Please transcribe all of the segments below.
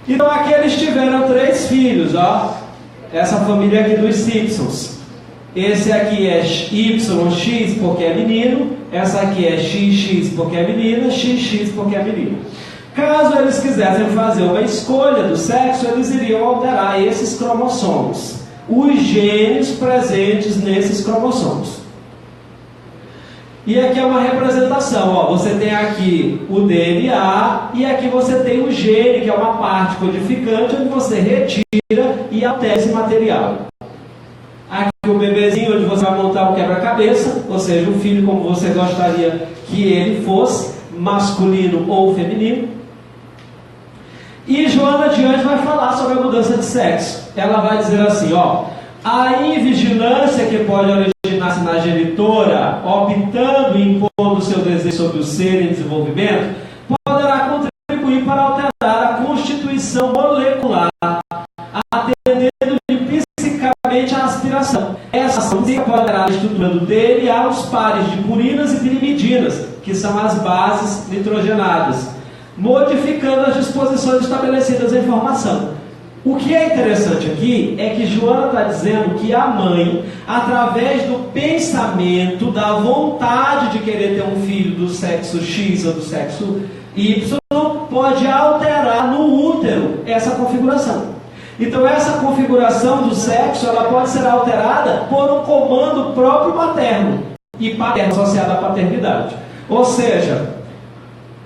Então aqui eles tiveram 3 filhos, ó. Essa família aqui dos Simpsons. Esse aqui é YX porque é menino. Essa aqui é XX porque é menina. XX porque é menina. Caso eles quisessem fazer uma escolha do sexo, eles iriam alterar esses cromossomos, os genes presentes nesses cromossomos. E aqui é uma representação, ó. Você tem aqui o DNA e aqui você tem o gene, que é uma parte codificante onde você retira e altera esse material. Aqui o bebezinho, onde você vai montar o quebra-cabeça, ou seja, o filho como você gostaria que ele fosse, masculino ou feminino. E Joana de Anjos vai falar sobre a mudança de sexo. Ela vai dizer assim, ó: a invigilância que pode originar-se na genitora, optando e impondo seu desejo sobre o ser em desenvolvimento, poderá contribuir para alterar a constituição molecular, atendendo fisicamente à aspiração. Essa ação pode alterar a estrutura do DNA, os pares de purinas e pirimidinas, que são as bases nitrogenadas, modificando as disposições estabelecidas em formação. O que é interessante aqui é que Joana está dizendo que a mãe, através do pensamento, da vontade de querer ter um filho do sexo X ou do sexo Y, pode alterar no útero essa configuração. Então essa configuração do sexo, ela pode ser alterada por um comando próprio materno e paterno associado à paternidade. Ou seja,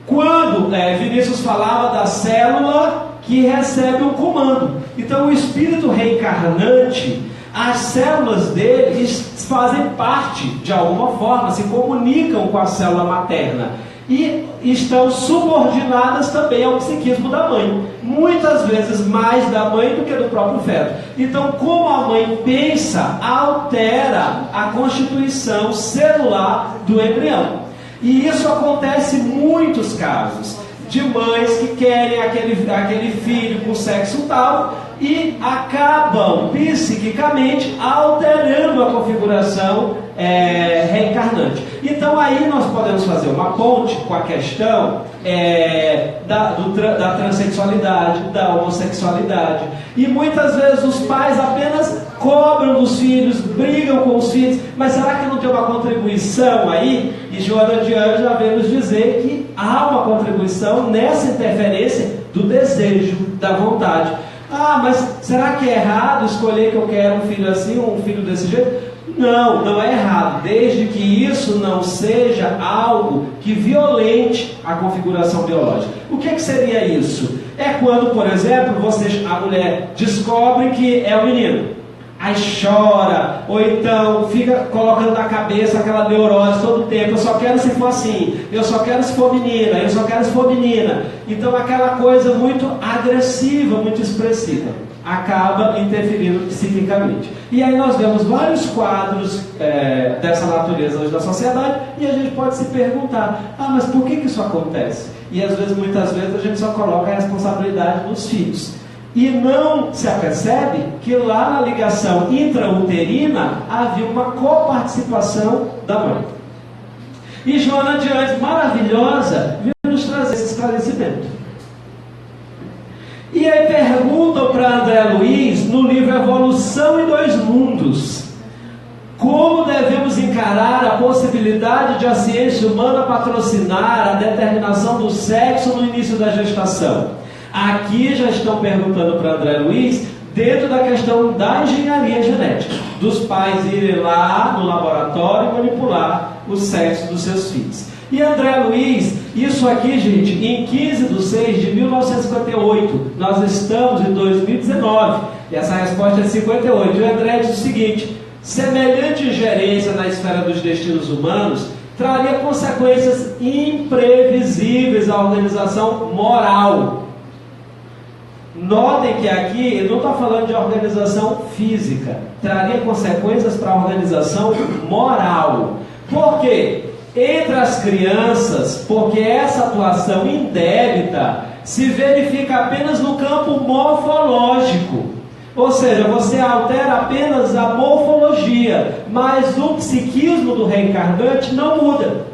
quando Vinícius falava da célula que recebe um comando, então o espírito reencarnante, as células dele fazem parte de alguma forma, se comunicam com a célula materna e estão subordinadas também ao psiquismo da mãe, muitas vezes mais da mãe do que do próprio feto. Então, como a mãe pensa, altera a constituição celular do embrião. E isso acontece em muitos casos, de mães que querem aquele filho com sexo tal e acabam psiquicamente alterando a configuração reencarnante. Então aí nós podemos fazer uma ponte com a questão da transexualidade, da homossexualidade. E muitas vezes os pais apenas cobram dos filhos, brigam com os filhos, mas será que não tem uma contribuição aí? E Joana de Anjos já veio nos dizer que há uma contribuição nessa interferência do desejo, da vontade. Ah, mas será que é errado escolher que eu quero um filho assim ou um filho desse jeito? Não, não é errado, desde que isso não seja algo que violente a configuração biológica. O que seria isso? É quando, por exemplo, a mulher descobre que é um menino, aí chora, ou então fica colocando na cabeça aquela neurose todo o tempo: eu só quero se for assim, eu só quero se for menina, eu só quero se for menina. Então aquela coisa muito agressiva, muito expressiva, acaba interferindo psiquicamente. E aí nós vemos vários quadros dessa natureza hoje da sociedade, e a gente pode se perguntar: ah, mas por que isso acontece? E às vezes, muitas vezes, a gente só coloca a responsabilidade nos filhos. E não se apercebe que lá na ligação intrauterina havia uma coparticipação da mãe. E Joana de Anjos, maravilhosa, veio nos trazer esse esclarecimento. E aí perguntam para André Luiz, no livro Evolução em Dois Mundos, como devemos encarar a possibilidade de a ciência humana patrocinar a determinação do sexo no início da gestação. Aqui já estão perguntando para André Luiz, dentro da questão da engenharia genética, dos pais irem lá no laboratório e manipular o sexo dos seus filhos. E André Luiz, isso aqui, gente, em 15/6/1958, nós estamos em 2019, e essa resposta é 58. E o André diz o seguinte: semelhante ingerência na esfera dos destinos humanos traria consequências imprevisíveis à organização moral. Notem que aqui ele não está falando de organização física, traria consequências para a organização moral. Por quê? Entre as crianças, porque essa atuação indébita se verifica apenas no campo morfológico. Ou seja, você altera apenas a morfologia, mas o psiquismo do reencarnante não muda.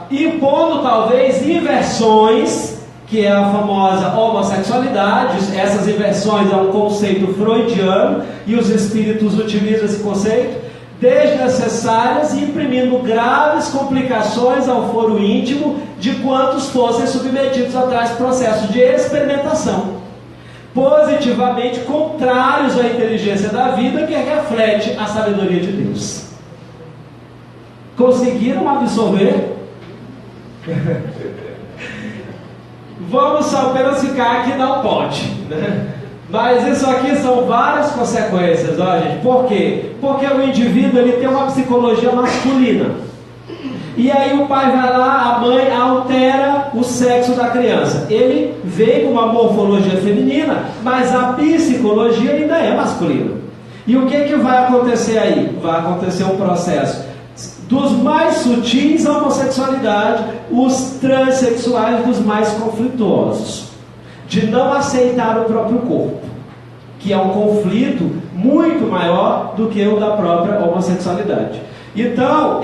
Impondo talvez inversões que é a famosa homossexualidade. Essas inversões é um conceito freudiano e os espíritos utilizam esse conceito, desnecessárias e imprimindo graves complicações ao foro íntimo de quantos fossem submetidos a tais processos de experimentação, positivamente contrários à inteligência da vida, que reflete a sabedoria de Deus. Conseguiram absorver? Vamos só apenas ficar que não pode, né? Mas isso aqui são várias consequências, ó, gente. Por quê? Porque o indivíduo ele tem uma psicologia masculina. E aí o pai vai lá, a mãe altera o sexo da criança. Ele vem com uma morfologia feminina, mas a psicologia ainda é masculina. E o que vai acontecer aí? Vai acontecer um processo dos mais sutis à homossexualidade, os transexuais dos mais conflituosos, de não aceitar o próprio corpo, que é um conflito muito maior do que o da própria homossexualidade. Então,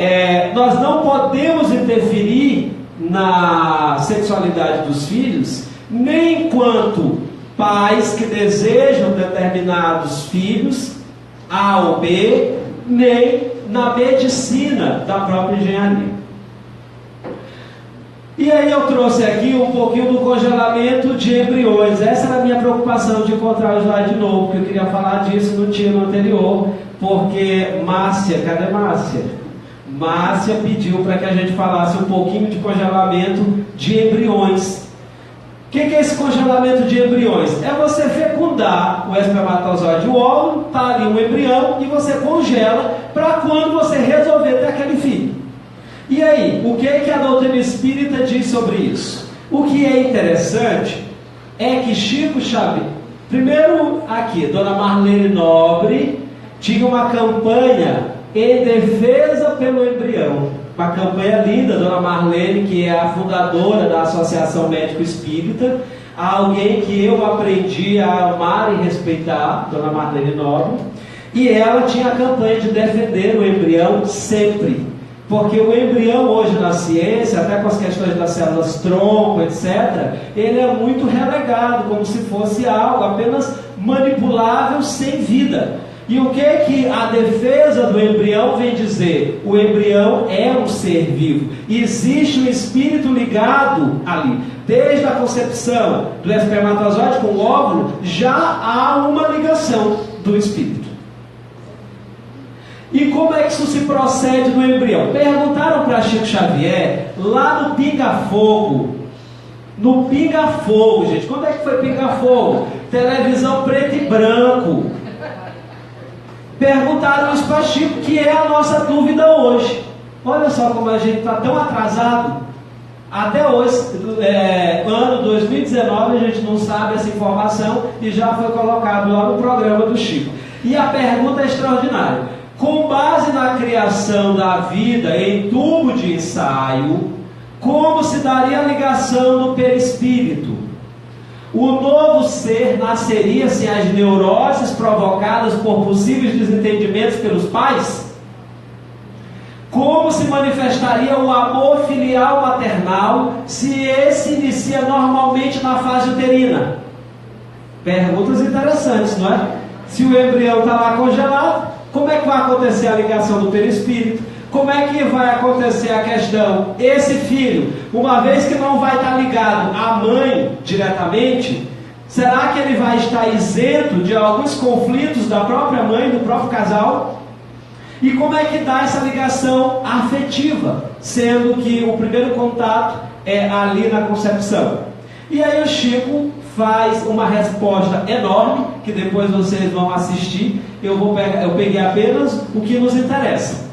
nós não podemos interferir na sexualidade dos filhos, nem enquanto pais que desejam determinados filhos, A ou B, nem na medicina da própria engenharia. E aí eu trouxe aqui um pouquinho do congelamento de embriões. Essa era a minha preocupação de encontrar o slide de novo, porque eu queria falar disso, não tinha no anterior, porque Márcia, cadê Márcia? Márcia pediu para que a gente falasse um pouquinho de congelamento de embriões. O que é esse congelamento de embriões? É você fecundar o espermatozoide, o óvulo, está ali um embrião, e você congela para quando você resolver ter aquele filho. E aí, o que é que a doutrina espírita diz sobre isso? O que é interessante é que Chico Xavier, primeiro aqui, Dona Marlene Nobre, tinha uma campanha em defesa pelo embrião. Uma campanha linda, Dona Marlene, que é a fundadora da Associação Médico Espírita, alguém que eu aprendi a amar e respeitar, Dona Marlene Nobre, e ela tinha a campanha de defender o embrião sempre. Porque o embrião hoje na ciência, até com as questões das células tronco, etc., ele é muito relegado, como se fosse algo apenas manipulável, sem vida. E o que a defesa do embrião vem dizer? O embrião é um ser vivo. Existe um espírito ligado ali. Desde a concepção do espermatozoide com o óvulo, já há uma ligação do espírito. E como é que isso se procede no embrião? Perguntaram para Chico Xavier, lá no Pinga-Fogo. No Pinga-Fogo, gente. Quando é que foi Pinga-Fogo? Televisão preto e branco. Perguntaram isso para Chico, que é a nossa dúvida hoje. Olha só como a gente está tão atrasado. Até hoje, ano 2019, a gente não sabe essa informação e já foi colocado lá no programa do Chico. E a pergunta é extraordinária. Com base na criação da vida em tubo de ensaio, como se daria a ligação do perispírito? O novo ser nasceria sem as neuroses provocadas por possíveis desentendimentos pelos pais? Como se manifestaria o amor filial maternal se esse inicia normalmente na fase uterina? Perguntas interessantes, não é? Se o embrião está lá congelado, como é que vai acontecer a ligação do perispírito? Como é que vai acontecer a questão? Esse filho, uma vez que não vai estar ligado à mãe diretamente, será que ele vai estar isento de alguns conflitos da própria mãe, do próprio casal? E como é que dá essa ligação afetiva, sendo que o primeiro contato é ali na concepção? E aí o Chico faz uma resposta enorme, que depois vocês vão assistir. Eu peguei apenas o que nos interessa.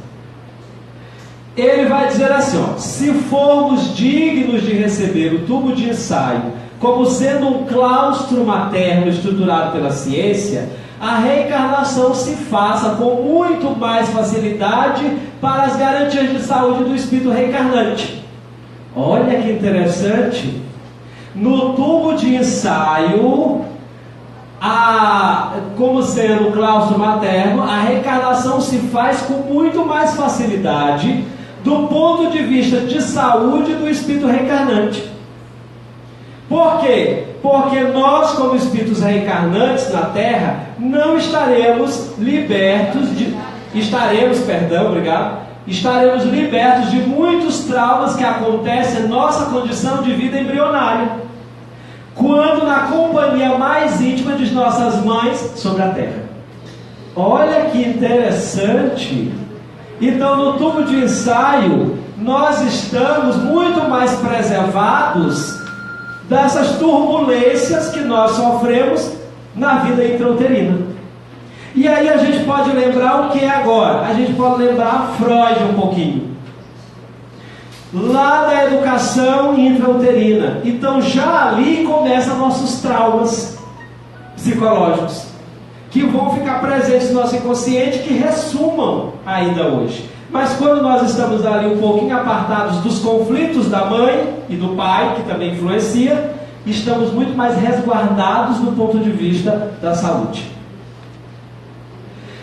Ele vai dizer assim, ó: se formos dignos de receber o tubo de ensaio como sendo um claustro materno estruturado pela ciência, a reencarnação se faça com muito mais facilidade para as garantias de saúde do espírito reencarnante. Olha que interessante. No tubo de ensaio, como sendo o claustro materno, a reencarnação se faz com muito mais facilidade do ponto de vista de saúde do espírito reencarnante. Por quê? Porque nós, como espíritos reencarnantes na Terra, não estaremos libertos de... Estaremos libertos de muitos traumas que acontecem em nossa condição de vida embrionária, quando na companhia mais íntima de nossas mães sobre a Terra. Olha que interessante! Então, no tubo de ensaio, nós estamos muito mais preservados dessas turbulências que nós sofremos na vida intrauterina. E aí a gente pode lembrar o que agora? A gente pode lembrar Freud um pouquinho, lá da educação intrauterina. Então já ali começam nossos traumas psicológicos, que vão ficar presentes no nosso inconsciente, que ressumam ainda hoje. Mas quando nós estamos ali um pouquinho apartados dos conflitos da mãe e do pai, que também influencia, estamos muito mais resguardados do ponto de vista da saúde.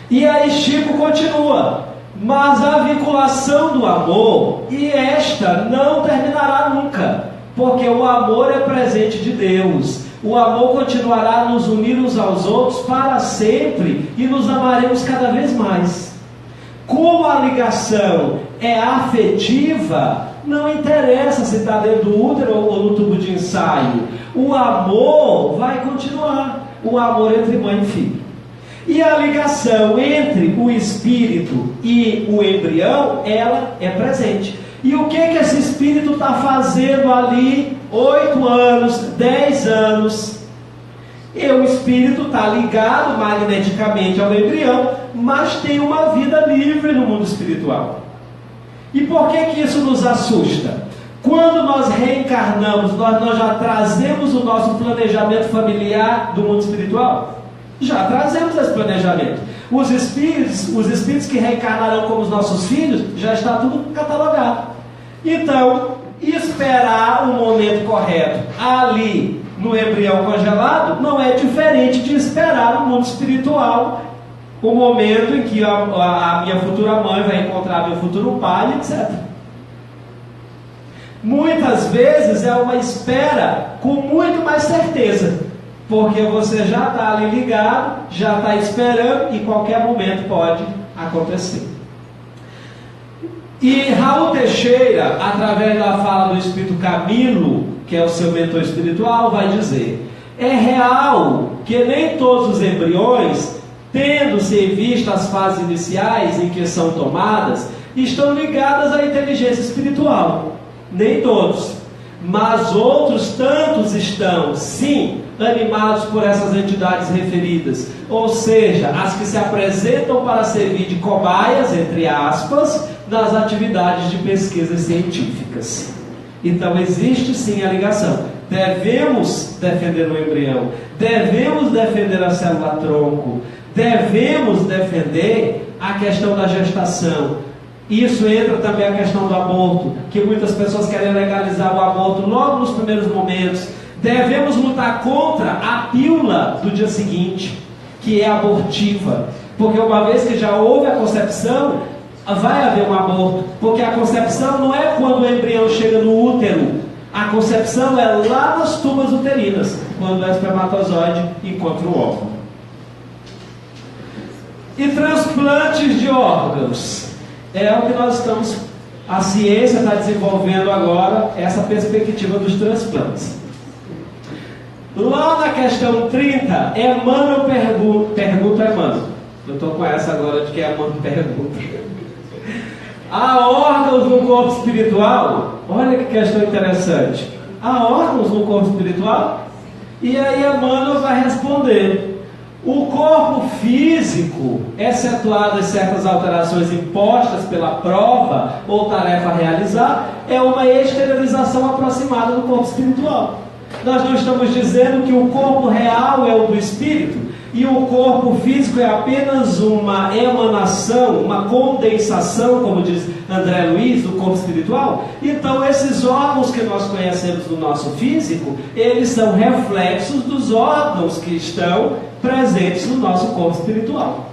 E aí Chico continua: mas a vinculação do amor, e esta não terminará nunca, porque o amor é presente de Deus. O amor continuará a nos unir uns aos outros para sempre, e nos amaremos cada vez mais. Como a ligação é afetiva, não interessa se está dentro do útero ou no tubo de ensaio, o amor vai continuar, o amor entre mãe e filho. E a ligação entre o espírito e o embrião, ela é presente. E o que esse espírito está fazendo ali 8 anos, 10 anos? E o espírito está ligado magneticamente ao embrião, mas tem uma vida livre no mundo espiritual. E por que isso nos assusta? Quando nós reencarnamos, nós já trazemos o nosso planejamento familiar do mundo espiritual? Já trazemos esse planejamento. Os espíritos que reencarnarão como os nossos filhos, já está tudo catalogado. Então, esperar o momento correto ali no embrião congelado não é diferente de esperar no mundo espiritual o momento em que a minha futura mãe vai encontrar meu futuro pai, etc. Muitas vezes é uma espera com muito mais certeza, porque você já está ali ligado, já está esperando, e qualquer momento pode acontecer. E Raul Teixeira, através da fala do Espírito Camilo, que é o seu mentor espiritual, vai dizer: é real que nem todos os embriões, tendo-se em vista as fases iniciais em que são tomadas, estão ligadas à inteligência espiritual. Nem todos, mas outros tantos estão, sim, animados por essas entidades referidas, ou seja, as que se apresentam para servir de cobaias, entre aspas, nas atividades de pesquisas científicas. Então existe sim a ligação. Devemos defender o embrião, devemos defender a célula-tronco, devemos defender a questão da gestação. Isso entra também a questão do aborto, que muitas pessoas querem legalizar o aborto logo nos primeiros momentos. Devemos lutar contra a pílula do dia seguinte, que é abortiva, porque uma vez que já houve a concepção, vai haver um aborto, porque a concepção não é quando o embrião chega no útero, a concepção é lá nas tubas uterinas, quando o espermatozoide encontra o óvulo. E transplantes de órgãos é o que nós estamos, a ciência está desenvolvendo agora, essa perspectiva dos transplantes. Lá na questão 30, Emmanuel pergunta a Emmanuel. Eu estou com essa agora de que Emmanuel pergunta. Há órgãos no corpo espiritual? Olha que questão interessante. Há órgãos no corpo espiritual? E aí Emmanuel vai responder: o corpo físico, excetuadas certas alterações impostas pela prova ou tarefa a realizar, é uma exteriorização aproximada do corpo espiritual. Nós não estamos dizendo que o corpo real é o do espírito e o corpo físico é apenas uma emanação, uma condensação, como diz André Luiz, do corpo espiritual. Então esses órgãos que nós conhecemos do nosso físico, eles são reflexos dos órgãos que estão presentes no nosso corpo espiritual.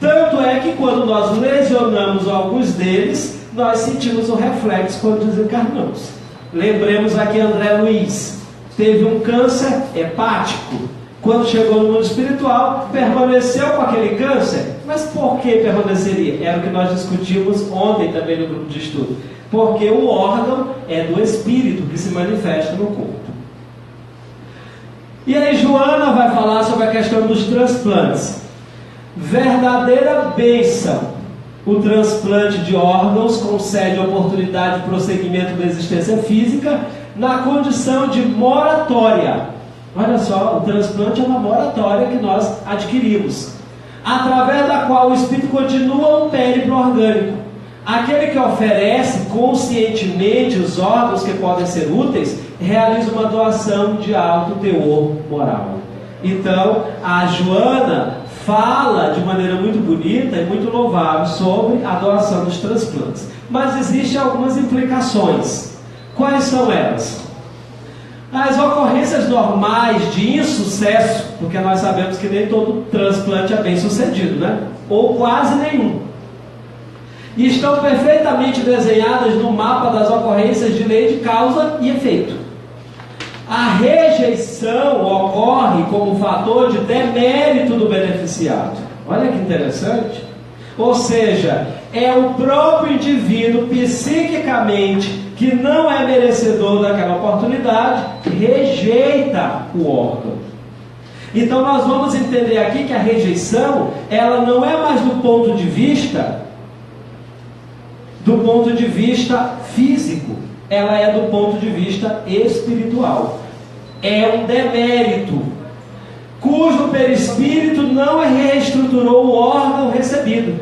Tanto é que quando nós lesionamos alguns deles, nós sentimos o reflexo quando desencarnamos. Lembremos aqui André Luiz, teve um câncer hepático. Quando chegou no mundo espiritual, permaneceu com aquele câncer. Mas por que permaneceria? Era o que nós discutimos ontem também no grupo de estudo. Porque o órgão é do espírito que se manifesta no corpo. E aí Joana vai falar sobre a questão dos transplantes. Verdadeira bênção. O transplante de órgãos concede oportunidade de prosseguimento da existência física na condição de moratória. Olha só, o transplante é uma moratória que nós adquirimos, através da qual o espírito continua um périplo orgânico. Aquele que oferece conscientemente os órgãos que podem ser úteis, realiza uma doação de alto teor moral. Então, a Joana fala de maneira muito bonita e muito louvável sobre a doação dos transplantes. Mas existem algumas implicações. Quais são elas? As ocorrências normais de insucesso, porque nós sabemos que nem todo transplante é bem sucedido, né? Ou quase nenhum. E estão perfeitamente desenhadas no mapa das ocorrências de lei de causa e efeito. A rejeição ocorre como fator de demérito do beneficiado. Olha que interessante. Ou seja, é o próprio indivíduo psiquicamente que não é merecedor daquela oportunidade, rejeita o órgão. Então nós vamos entender aqui que a rejeição, ela não é mais do ponto de vista físico, ela é do ponto de vista espiritual. É um demérito, cujo perispírito não reestruturou o órgão recebido,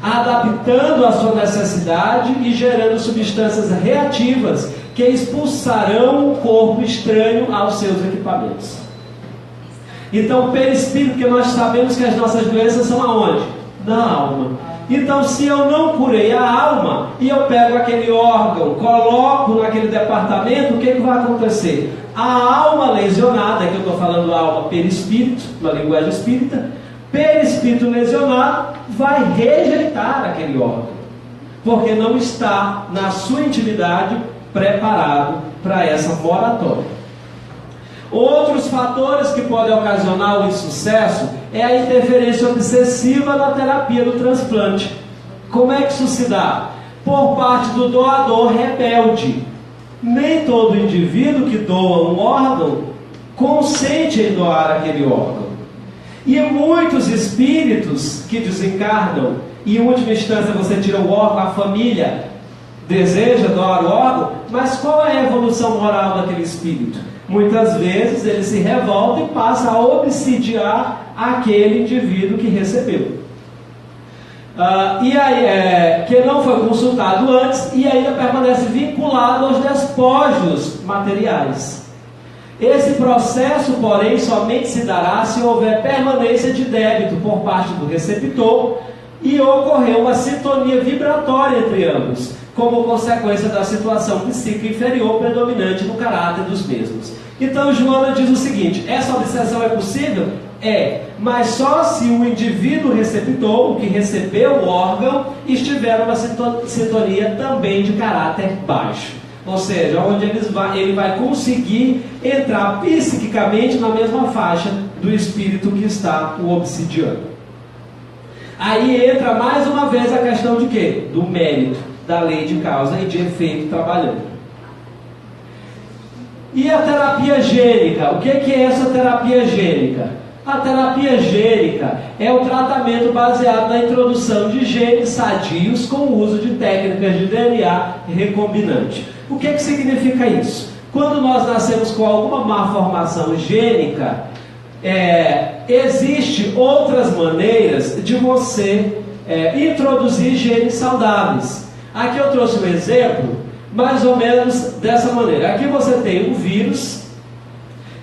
adaptando a sua necessidade e gerando substâncias reativas que expulsarão o corpo estranho aos seus equipamentos. Então o perispírito, que nós sabemos que as nossas doenças são aonde? Na alma. Então, se eu não curei a alma e eu pego aquele órgão, coloco naquele departamento, o que vai acontecer? A alma lesionada, que eu estou falando alma perispírito, na linguagem espírita, perispírito lesionado vai rejeitar aquele órgão, porque não está na sua intimidade preparado para essa moratória. Outros fatores que podem ocasionar o insucesso é a interferência obsessiva na terapia do transplante. Como é que isso se dá? Por parte do doador rebelde. Nem todo indivíduo que doa um órgão consente em doar aquele órgão. E muitos espíritos que desencarnam, e em última instância você tira o órgão, a família deseja doar o órgão, mas qual é a evolução moral daquele espírito? Muitas vezes ele se revolta e passa a obsidiar aquele indivíduo que recebeu. E aí, que não foi consultado antes e ainda permanece vinculado aos despojos materiais. Esse processo, porém, somente se dará se houver permanência de débito por parte do receptor e ocorrer uma sintonia vibratória entre ambos, como consequência da situação psíquica inferior predominante no caráter dos mesmos. Então Joana diz o seguinte: essa obsessão é possível? É, mas só se o indivíduo receptor, o que recebeu o órgão, estiver numa sintonia também de caráter baixo. Ou seja, onde ele vai conseguir entrar psiquicamente na mesma faixa do espírito que está o obsidiando. Aí entra mais uma vez a questão de quê? Do mérito, da lei de causa e de efeito trabalhando. E a terapia gênica? O que é essa terapia gênica? A terapia gênica é o tratamento baseado na introdução de genes sadios com o uso de técnicas de DNA recombinante. O que significa isso? Quando nós nascemos com alguma malformação gênica, existem outras maneiras de você introduzir genes saudáveis. Aqui eu trouxe um exemplo, mais ou menos dessa maneira. Aqui você tem um vírus.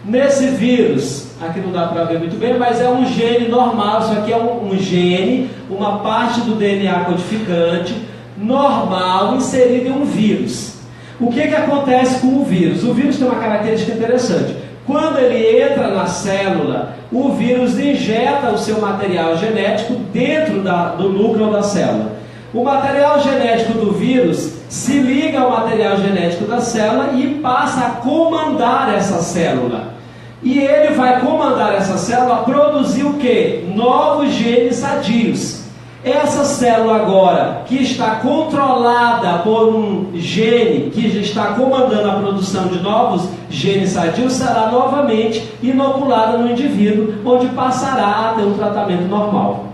Nesse vírus, aqui não dá para ver muito bem, mas é um gene normal. Isso aqui é um gene, uma parte do DNA codificante normal inserida em um vírus. O que acontece com o vírus? O vírus tem uma característica interessante. Quando ele entra na célula, o vírus injeta o seu material genético dentro do núcleo da célula. O material genético do vírus se liga ao material genético da célula e passa a comandar essa célula. E ele vai comandar essa célula a produzir o quê? Novos genes sadios. Essa célula agora, que está controlada por um gene que já está comandando a produção de novos genes sadios, será novamente inoculada no indivíduo, onde passará a ter um tratamento normal.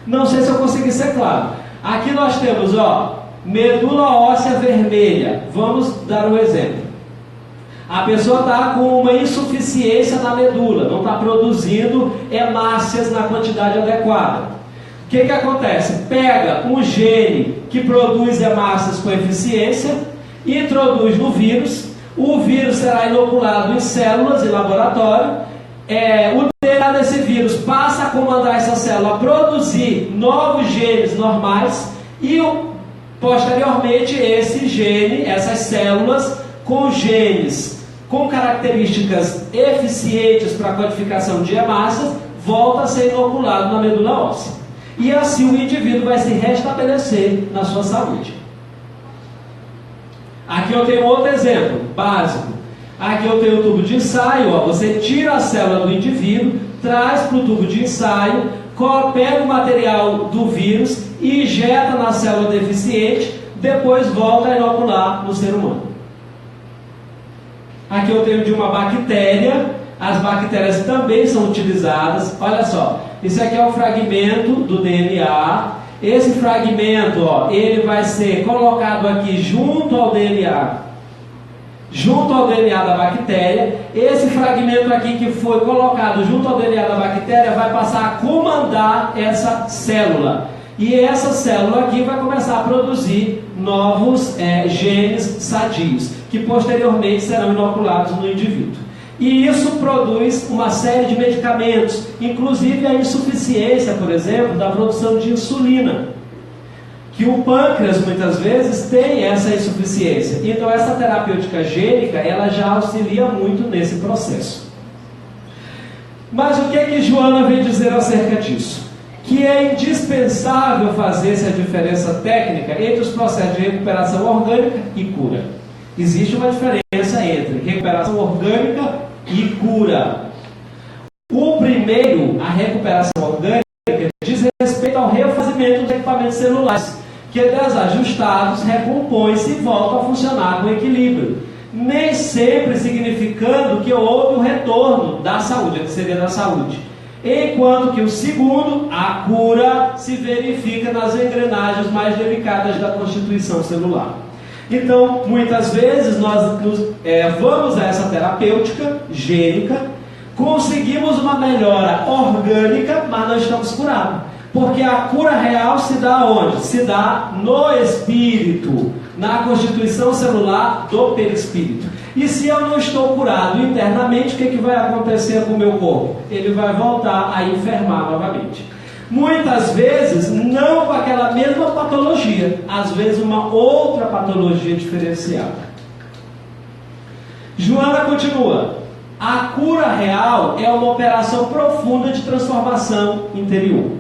Não sei se eu consegui ser claro. Aqui nós temos, medula óssea vermelha. Vamos dar um exemplo. A pessoa está com uma insuficiência na medula, não está produzindo hemácias na quantidade adequada. O que acontece? Pega um gene que produz hemácias com eficiência, introduz no vírus, o vírus será inoculado em células em laboratório, o DNA desse vírus passa a comandar essa célula a produzir novos genes normais e posteriormente esse gene, essas células com genes com características eficientes para a codificação de hemácias, volta a ser inoculado na medula óssea. E assim o indivíduo vai se restabelecer na sua saúde. Aqui eu tenho outro exemplo básico. Aqui eu tenho o tubo de ensaio. Você tira a célula do indivíduo, traz para o tubo de ensaio, pega o material do vírus e injeta na célula deficiente, depois volta a inocular no ser humano. Aqui eu tenho de uma bactéria. As bactérias também são utilizadas. Olha só, isso aqui é um fragmento do DNA. Esse fragmento, ele vai ser colocado aqui junto ao DNA da bactéria. Esse fragmento aqui que foi colocado junto ao DNA da bactéria vai passar a comandar essa célula. E essa célula aqui vai começar a produzir novos genes sadios, que posteriormente serão inoculados no indivíduo. E isso produz uma série de medicamentos, inclusive a insuficiência, por exemplo, da produção de insulina, que o pâncreas muitas vezes tem essa insuficiência. Então essa terapêutica gênica, ela já auxilia muito nesse processo. Mas o que Joana vem dizer acerca disso? Que é indispensável fazer essa diferença técnica entre os processos de recuperação orgânica e cura. Existe uma diferença entre recuperação orgânica e cura. O primeiro, a recuperação orgânica, diz respeito ao refazimento dos equipamentos celulares, que desajustados recompõem-se e voltam a funcionar com equilíbrio, nem sempre significando que houve um retorno da saúde, que seria da saúde. Enquanto que o segundo, a cura, se verifica nas engrenagens mais delicadas da constituição celular. Então, muitas vezes nós vamos a essa terapêutica gênica, conseguimos uma melhora orgânica, mas não estamos curados. Porque a cura real se dá onde? Se dá no espírito, na constituição celular do perispírito. E se eu não estou curado internamente, o que vai acontecer com o meu corpo? Ele vai voltar a enfermar novamente. Muitas vezes não com aquela mesma patologia, às vezes uma outra patologia diferenciada. Joana continua: a cura real é uma operação profunda de transformação interior,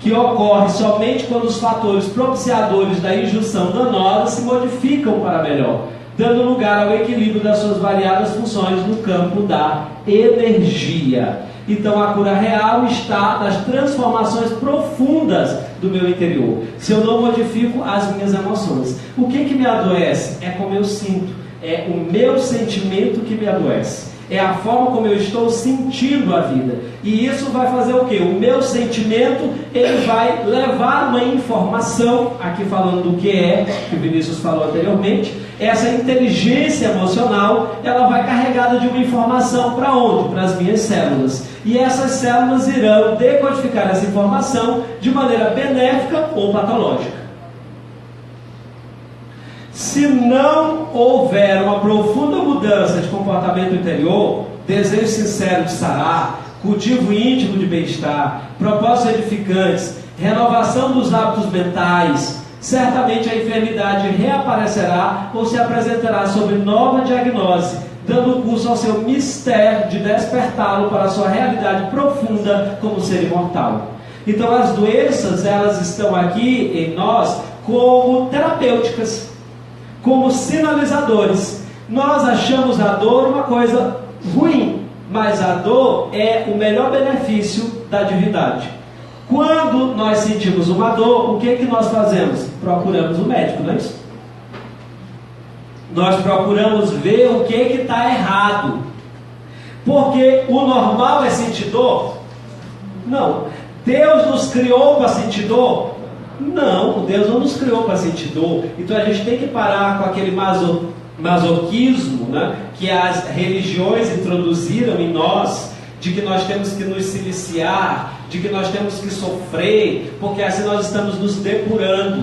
que ocorre somente quando os fatores propiciadores da injunção danosa se modificam para melhor, dando lugar ao equilíbrio das suas variadas funções no campo da energia. Então a cura real está nas transformações profundas do meu interior. Se eu não modifico as minhas emoções, o que me adoece? É como eu sinto, é o meu sentimento que me adoece. É a forma como eu estou sentindo a vida. E isso vai fazer o quê? O meu sentimento, ele vai levar uma informação, aqui falando do que o Vinícius falou anteriormente, essa inteligência emocional, ela vai carregada de uma informação para onde? Para as minhas células. E essas células irão decodificar essa informação de maneira benéfica ou patológica. Se não houver uma profunda mudança de comportamento interior, desejo sincero de sarar, cultivo íntimo de bem-estar, propósitos edificantes, renovação dos hábitos mentais, certamente a enfermidade reaparecerá ou se apresentará sob nova diagnose, dando curso ao seu mistério de despertá-lo para a sua realidade profunda como ser imortal. Então as doenças, elas estão aqui em nós como terapêuticas. como sinalizadores. Nós achamos a dor uma coisa ruim, mas a dor é o melhor benefício da divindade. Quando nós sentimos uma dor, o que é que nós fazemos? Procuramos o médico, não é isso? Nós procuramos ver o que é que está errado. Porque o normal é sentir dor? Não. Deus nos criou para sentir dor? Não, Deus não nos criou para sentir dor. Então a gente tem que parar com aquele masoquismo, né, que as religiões introduziram em nós, de que nós temos que nos siliciar, de que nós temos que sofrer, porque assim nós estamos nos depurando.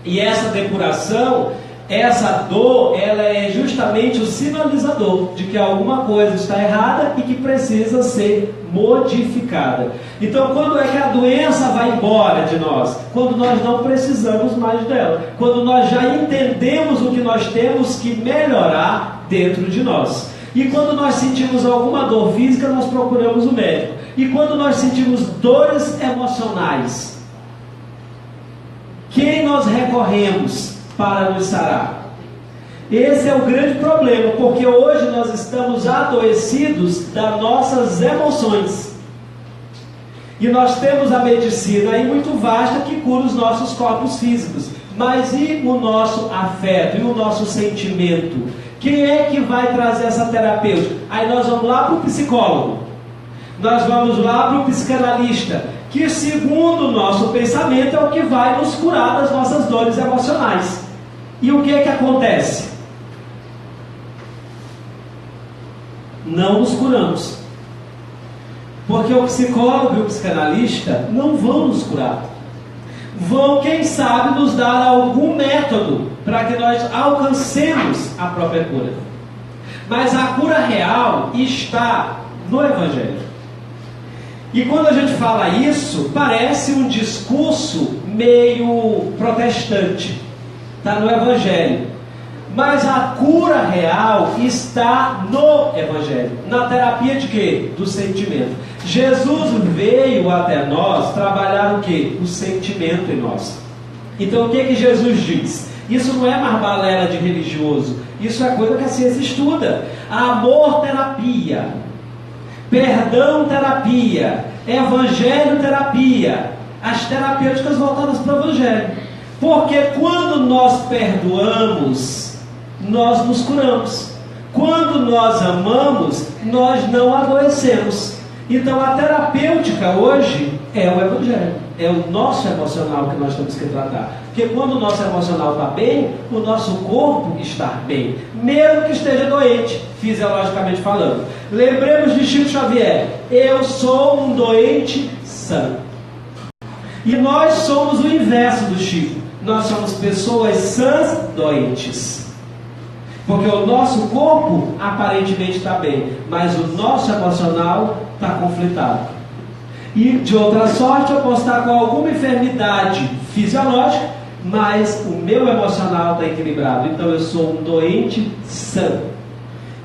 E essa depuração, essa dor, ela é justamente o sinalizador de que alguma coisa está errada e que precisa ser modificada. Então, quando é que a doença vai embora de nós? Quando nós não precisamos mais dela. Quando nós já entendemos o que nós temos que melhorar dentro de nós. E quando nós sentimos alguma dor física, nós procuramos o médico. E quando nós sentimos dores emocionais, quem nós recorremos para nos sarar? Esse é o grande problema, porque hoje nós estamos adoecidos das nossas emoções. E nós temos a medicina aí muito vasta que cura os nossos corpos físicos. Mas e o nosso afeto, e o nosso sentimento? Quem é que vai trazer essa terapêutica? Aí nós vamos lá para o psicólogo, nós vamos lá para o psicanalista, que segundo o nosso pensamento é o que vai nos curar das nossas dores emocionais. E o que é que acontece? Não nos curamos. Porque o psicólogo e o psicanalista não vão nos curar. Vão, quem sabe, nos dar algum método para que nós alcancemos a própria cura. Mas a cura real está no Evangelho. E quando a gente fala isso, parece um discurso meio protestante. Está no Evangelho. Mas a cura real está no Evangelho. Na terapia de quê? Do sentimento. Jesus veio até nós trabalhar o quê? O sentimento em nós. Então o que que Jesus diz? Isso não é mais balela de religioso. Isso é coisa que a ciência estuda. Amor terapia, perdão terapia, evangelho terapia. As terapêuticas voltadas para o Evangelho. Porque quando nós perdoamos, nós nos curamos. Quando nós amamos, nós não adoecemos. Então a terapêutica hoje é o Evangelho. É o nosso emocional que nós temos que tratar. Porque quando o nosso emocional está bem, o nosso corpo está bem, mesmo que esteja doente, fisiologicamente falando. Lembremos de Chico Xavier: eu sou um doente sã. E nós somos o inverso do Chico. Nós somos pessoas sãs doentes. Porque o nosso corpo aparentemente está bem, mas o nosso emocional está conflitado. E de outra sorte eu posso estar com alguma enfermidade fisiológica, mas o meu emocional está equilibrado. Então eu sou um doente sã.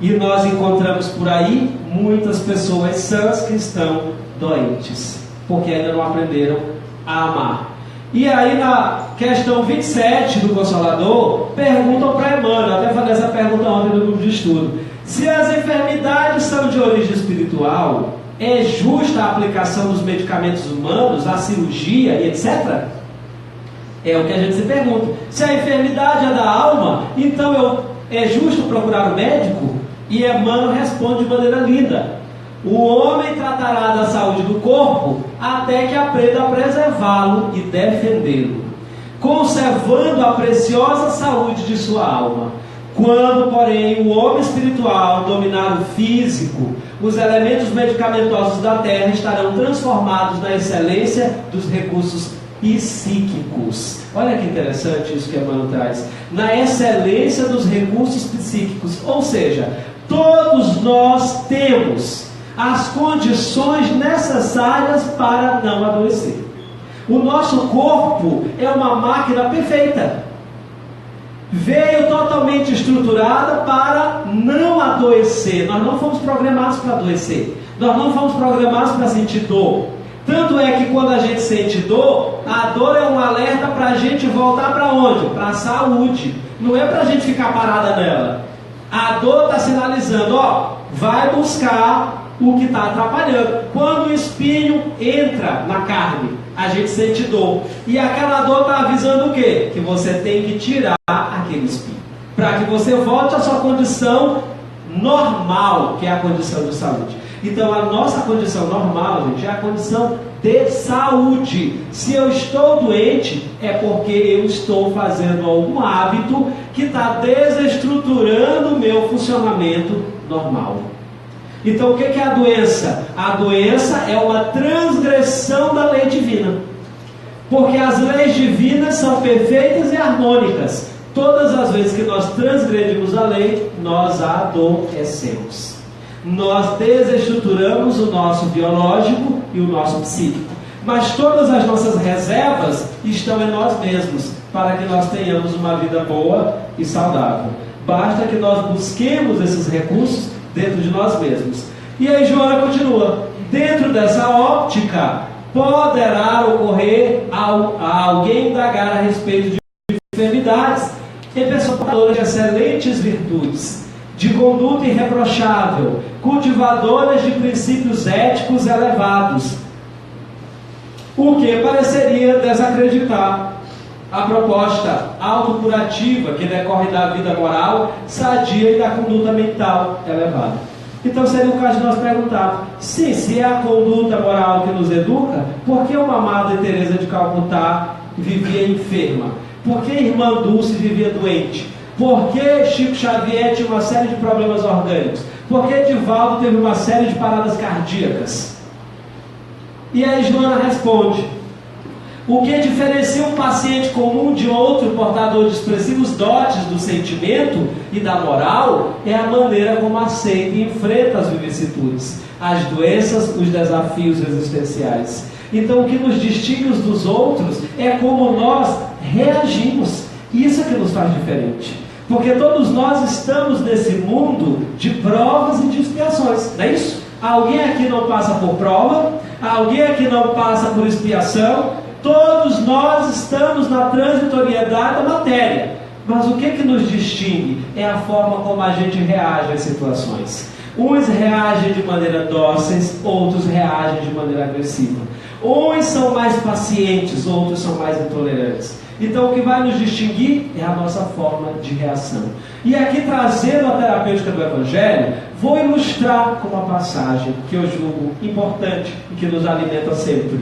E nós encontramos por aí muitas pessoas sãs que estão doentes, porque ainda não aprenderam a amar. E aí na questão 27 do Consolador, perguntam para Emmanuel, até falei essa pergunta ontem no grupo de estudo: se as enfermidades são de origem espiritual, é justa a aplicação dos medicamentos humanos, a cirurgia e etc? É o que a gente se pergunta. Se a enfermidade é da alma, então é justo procurar o médico? E Emmanuel responde de maneira linda: o homem tratará da saúde do corpo até que aprenda a preservá-lo e defendê-lo, conservando a preciosa saúde de sua alma. Quando, porém, o homem espiritual dominar o físico, os elementos medicamentosos da terra estarão transformados na excelência dos recursos psíquicos. Olha que interessante isso que Emmanuel traz. Na excelência dos recursos psíquicos. Ou seja, todos nós temos as condições necessárias para não adoecer. O nosso corpo é uma máquina perfeita. Veio totalmente estruturada para não adoecer. Nós não fomos programados para adoecer. Nós não fomos programados para sentir dor. Tanto é que quando a gente sente dor, a dor é um alerta para a gente voltar para onde? Para a saúde. não é para a gente ficar parada nela. A dor está sinalizando, ó, vai buscar o que está atrapalhando. Quando o espinho entra na carne, a gente sente dor. E aquela dor está avisando o quê? Que você tem que tirar aquele espinho, para que você volte à sua condição normal, que é a condição de saúde. Então a nossa condição normal, gente, é a condição de saúde. Se eu estou doente, é porque eu estou fazendo algum hábito que está desestruturando o meu funcionamento normal. Então o que é a doença? A doença é uma transgressão da lei divina, porque as leis divinas são perfeitas e harmônicas. Todas as vezes que nós transgredimos a lei, nós a adoecemos. Nós desestruturamos o nosso biológico e o nosso psíquico. Mas todas as nossas reservas estão em nós mesmos, para que nós tenhamos uma vida boa e saudável. Basta que nós busquemos esses recursos dentro de nós mesmos. E aí Joana continua: dentro dessa óptica, poderá ocorrer a alguém indagar a respeito de enfermidades em pessoas portadoras de excelentes virtudes, de conduta irreprochável, cultivadoras de princípios éticos elevados, o que pareceria desacreditar a proposta autocurativa que decorre da vida moral sadia e da conduta mental elevada. Então seria o caso de nós perguntarmos: sim, se é a conduta moral que nos educa, por que uma Madre Teresa de Calcutá vivia enferma? Por que Irmã Dulce vivia doente? Por que Chico Xavier tinha uma série de problemas orgânicos? Por que Divaldo teve uma série de paradas cardíacas? E aí Joana responde: o que diferencia um paciente comum de outro portador de expressivos dotes do sentimento e da moral é a maneira como aceita e enfrenta as vicissitudes, as doenças, os desafios existenciais. Então o que nos distingue uns dos outros é como nós reagimos. Isso é que nos faz diferente, porque todos nós estamos nesse mundo de provas e de expiações, não é isso? Alguém aqui não passa por prova, alguém aqui não passa por expiação. Todos nós estamos na transitoriedade da matéria. Mas o que nos distingue é a forma como a gente reage às situações. Uns reagem de maneira dóceis, outros reagem de maneira agressiva. Uns são mais pacientes, outros são mais intolerantes. Então o que vai nos distinguir é a nossa forma de reação. E aqui, trazendo a terapêutica do Evangelho, vou ilustrar com uma passagem que eu julgo importante e que nos alimenta sempre.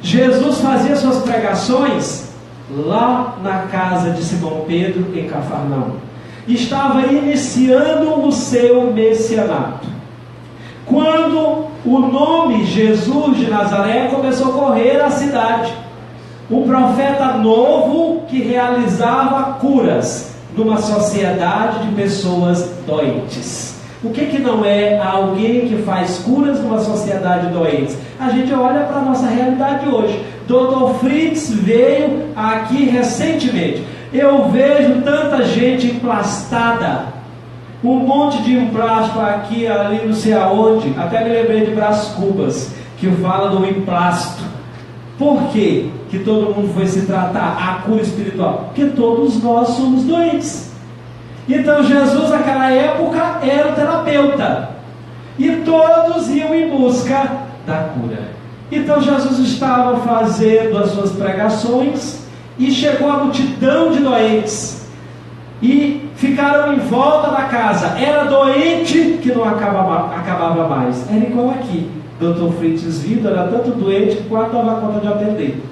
Jesus fazia suas pregações lá na casa de Simão Pedro, em Cafarnaum. Estava iniciando o seu messianato, quando o nome Jesus de Nazaré começou a correr à cidade. Um profeta novo que realizava curas numa sociedade de pessoas doentes. O que não é alguém que faz curas numa sociedade doente? A gente olha para a nossa realidade hoje. Dr. Fritz veio aqui recentemente. Eu vejo tanta gente emplastada, um monte de emplástico aqui, ali, não sei aonde. Até me lembrei de Brás Cubas, que fala do emplasto. Por quê que todo mundo foi se tratar? A cura espiritual. Porque todos nós somos doentes. Então Jesus naquela época era o terapeuta, e todos iam em busca da cura. Então Jesus estava fazendo as suas pregações, e chegou a multidão de doentes, e ficaram em volta da casa. Era doente que não acabava mais. Era igual aqui. Dr. Fritz vindo, era tanto doente que quase dava conta de atender.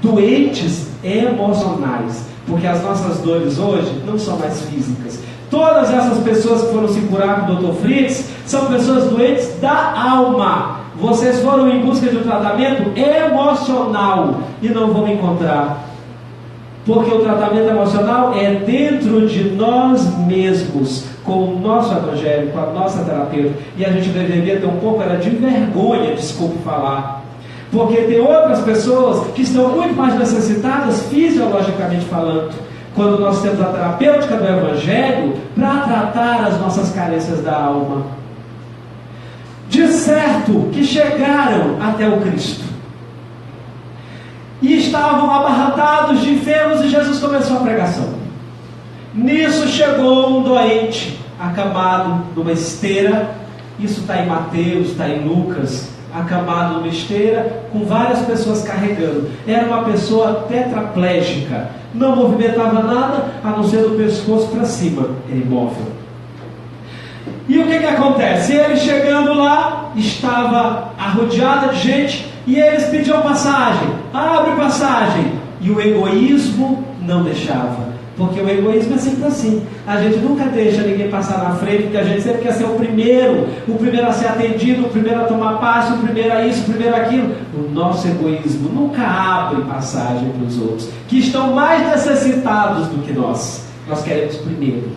Doentes emocionais, porque as nossas dores hoje não são mais físicas. Todas essas pessoas que foram se curar com o Dr. Fritz são pessoas doentes da alma. Vocês foram em busca de um tratamento emocional e não vão encontrar, porque o tratamento emocional é dentro de nós mesmos, com o nosso evangelho, com a nossa terapeuta. E a gente deveria ter um pouco de vergonha, desculpe falar, porque tem outras pessoas que estão muito mais necessitadas fisiologicamente falando, quando nós temos a terapêutica do Evangelho para tratar as nossas carências da alma. De certo que chegaram até o Cristo e estavam abarrotados de enfermos, e Jesus começou a pregação. Nisso chegou um doente, acamado numa esteira. Isso está em Mateus, está em Lucas. Acamado numa esteira, com várias pessoas carregando. Era uma pessoa tetraplégica, não movimentava nada, a não ser do pescoço para cima, era imóvel. E o que acontece? Ele chegando lá, estava arrodeado de gente, e eles pediam passagem, abre passagem, e o egoísmo não deixava. Porque o egoísmo é sempre assim. A gente nunca deixa ninguém passar na frente, porque a gente sempre quer ser o primeiro a ser atendido, o primeiro a tomar passo, o primeiro a isso, o primeiro a aquilo. O nosso egoísmo nunca abre passagem para os outros, que estão mais necessitados do que nós. Nós queremos primeiro.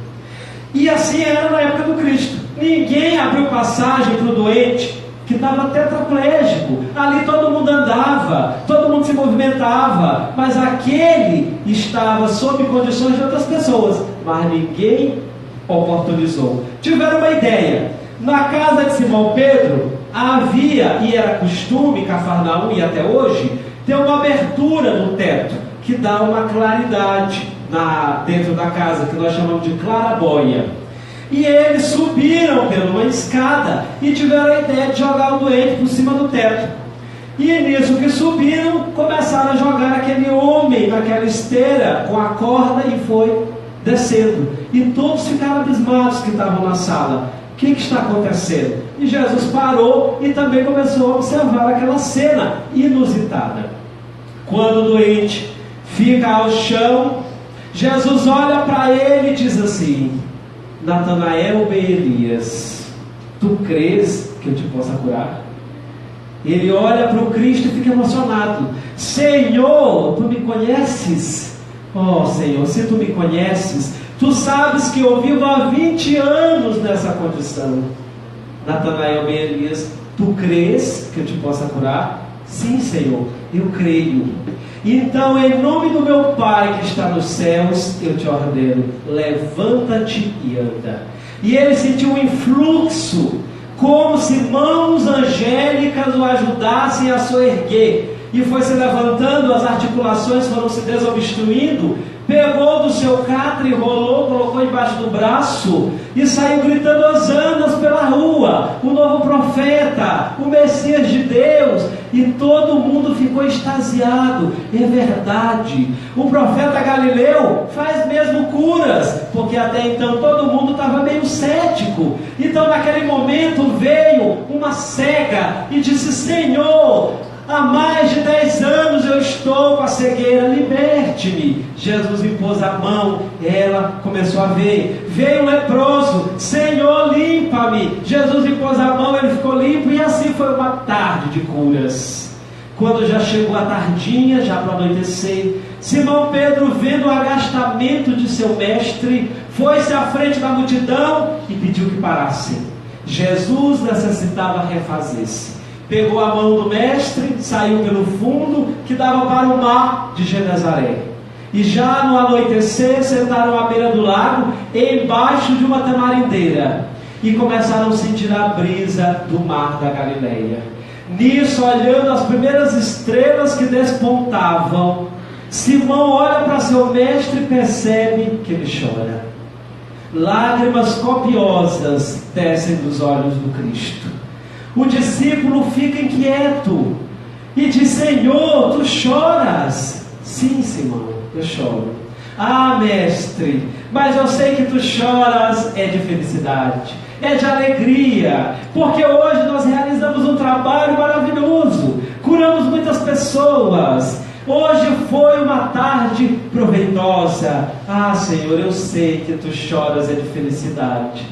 E assim era na época do Cristo. Ninguém abriu passagem para o doente, que estava tetraplégico. Ali todo mundo andava, todo mundo se movimentava, mas aquele estava sob condições de outras pessoas, mas ninguém oportunizou. Tiveram uma ideia. Na casa de Simão Pedro havia, e era costume, Cafarnaum e até hoje, ter uma abertura no teto que dá uma claridade dentro da casa, que nós chamamos de clarabóia. E eles subiram por uma escada e tiveram a ideia de jogar o doente por cima do teto. E nisso que subiram, começaram a jogar aquele homem naquela esteira com a corda e foi descendo. E todos ficaram abismados que estavam na sala. O que está acontecendo? E Jesus parou e também começou a observar aquela cena inusitada. Quando o doente fica ao chão, Jesus olha para ele e diz assim: Natanael ben Elias, tu crês que eu te possa curar? Ele olha para o Cristo e fica emocionado. Senhor, tu me conheces? Oh Senhor, se tu me conheces, tu sabes que eu vivo há 20 anos nessa condição. Natanael ben Elias, tu crês que eu te possa curar? Sim, Senhor, eu creio. Então, em nome do meu Pai que está nos céus, eu te ordeno, levanta-te e anda. E ele sentiu um influxo, como se mãos angélicas o ajudassem a soerguer. E foi se levantando, as articulações foram se desobstruindo. Pegou do seu catre, rolou, colocou embaixo do braço e saiu gritando hosanas pela rua. O novo profeta, o Messias de Deus. E todo mundo ficou extasiado. É verdade, o profeta Galileu faz mesmo curas, porque até então todo mundo estava meio cético. Então naquele momento veio uma cega e disse: Senhor, há mais de 10 anos eu estou com a cegueira, liberte-me. Jesus impôs a mão, ela começou a ver. Veio um leproso: Senhor, limpa-me. Jesus impôs a mão, ele ficou limpo. E assim foi uma tarde de curas. Quando já chegou a tardinha, já para anoitecer, Simão Pedro, vendo o agastamento de seu mestre, foi-se à frente da multidão e pediu que parassem. Jesus necessitava refazer-se. Pegou a mão do mestre, saiu pelo fundo que dava para o mar de Genezaré. E já no anoitecer, sentaram à beira do lago, embaixo de uma tamarindeira, e começaram a sentir a brisa do mar da Galileia. Nisso, olhando as primeiras estrelas que despontavam, Simão olha para seu mestre e percebe que ele chora. Lágrimas copiosas descem dos olhos do Cristo. O discípulo fica inquieto e diz: Senhor, tu choras? Sim, Simão, eu choro. Ah, mestre, mas eu sei que tu choras é de felicidade, é de alegria, porque hoje nós realizamos um trabalho maravilhoso, curamos muitas pessoas, hoje foi uma tarde proveitosa. Ah, Senhor, eu sei que tu choras é de felicidade.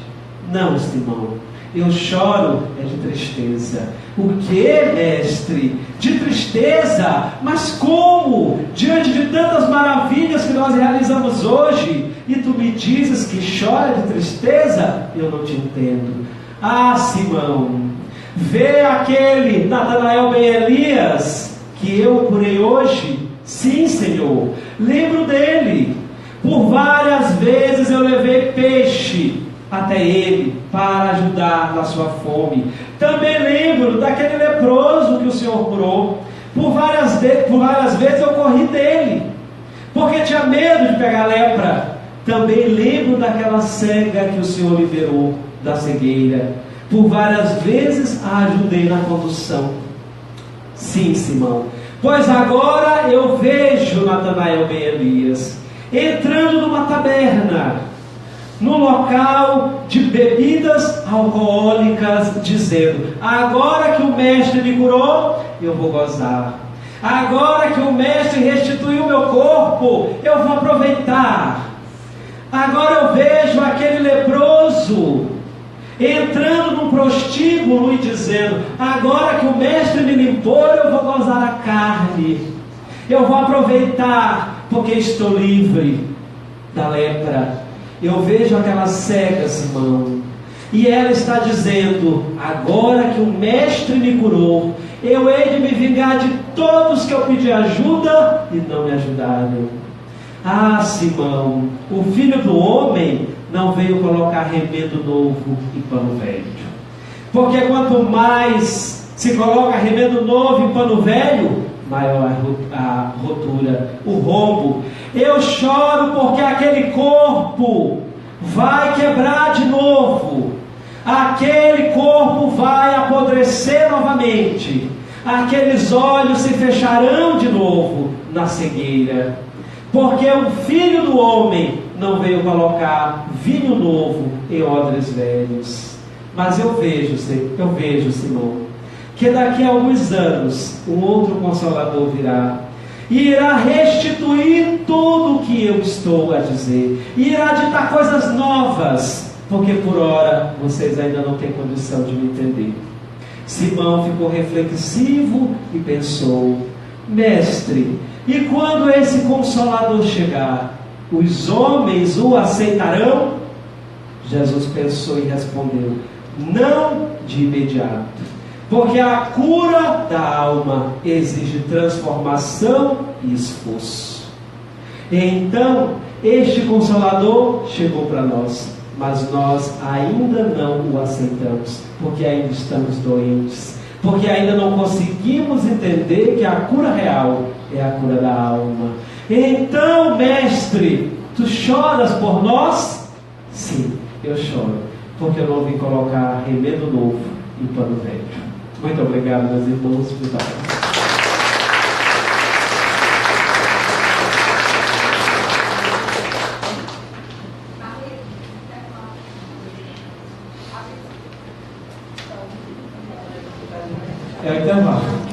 Não, Simão, eu choro é de tristeza. O que, mestre? De tristeza? Mas como? Diante de tantas maravilhas que nós realizamos hoje, e tu me dizes que chora de tristeza? Eu não te entendo. Ah, Simão, vê aquele Natanael ben Elias que eu curei hoje? Sim, Senhor, lembro dele. Por várias vezes eu levei peixe até ele para ajudar na sua fome. Também lembro daquele leproso que o Senhor curou. Por várias vezes eu corri dele, porque tinha medo de pegar lepra. Também lembro daquela cega que o Senhor liberou da cegueira. Por várias vezes a ajudei na condução. Sim, Simão. Pois agora eu vejo Natanael ben Elias entrando numa taberna, no local de bebidas alcoólicas, dizendo: agora que o mestre me curou, eu vou gozar. Agora que o mestre restituiu meu corpo, eu vou aproveitar. Agora eu vejo aquele leproso entrando num prostíbulo e dizendo: agora que o mestre me limpou, eu vou gozar a carne. Eu vou aproveitar, porque estou livre da lepra. Eu vejo aquela cega, Simão, e ela está dizendo: agora que o mestre me curou, eu hei de me vingar de todos que eu pedi ajuda e não me ajudaram. Ah, Simão, o Filho do Homem não veio colocar remédio novo em pano velho. Porque quanto mais se coloca remédio novo em pano velho, maior a rotura, o rombo. Eu choro porque aquele corpo vai quebrar de novo. Aquele corpo vai apodrecer novamente. Aqueles olhos se fecharão de novo na cegueira. Porque o Filho do Homem não veio colocar vinho novo em odres velhos. Mas eu vejo, Simão, que daqui a alguns anos um outro Consolador virá e irá restituir tudo o que eu estou a dizer, e irá ditar coisas novas, porque por ora vocês ainda não têm condição de me entender. Simão ficou reflexivo e pensou: mestre, e quando esse Consolador chegar, os homens o aceitarão? Jesus pensou e respondeu: não de imediato, porque a cura da alma exige transformação e esforço. Então, este Consolador chegou para nós, mas nós ainda não o aceitamos, porque ainda estamos doentes, porque ainda não conseguimos entender que a cura real é a cura da alma. Então, mestre, tu choras por nós? Sim, eu choro, porque eu não vim colocar remédio novo em pano velho. Muito obrigado, meus irmãos. É o intervalo.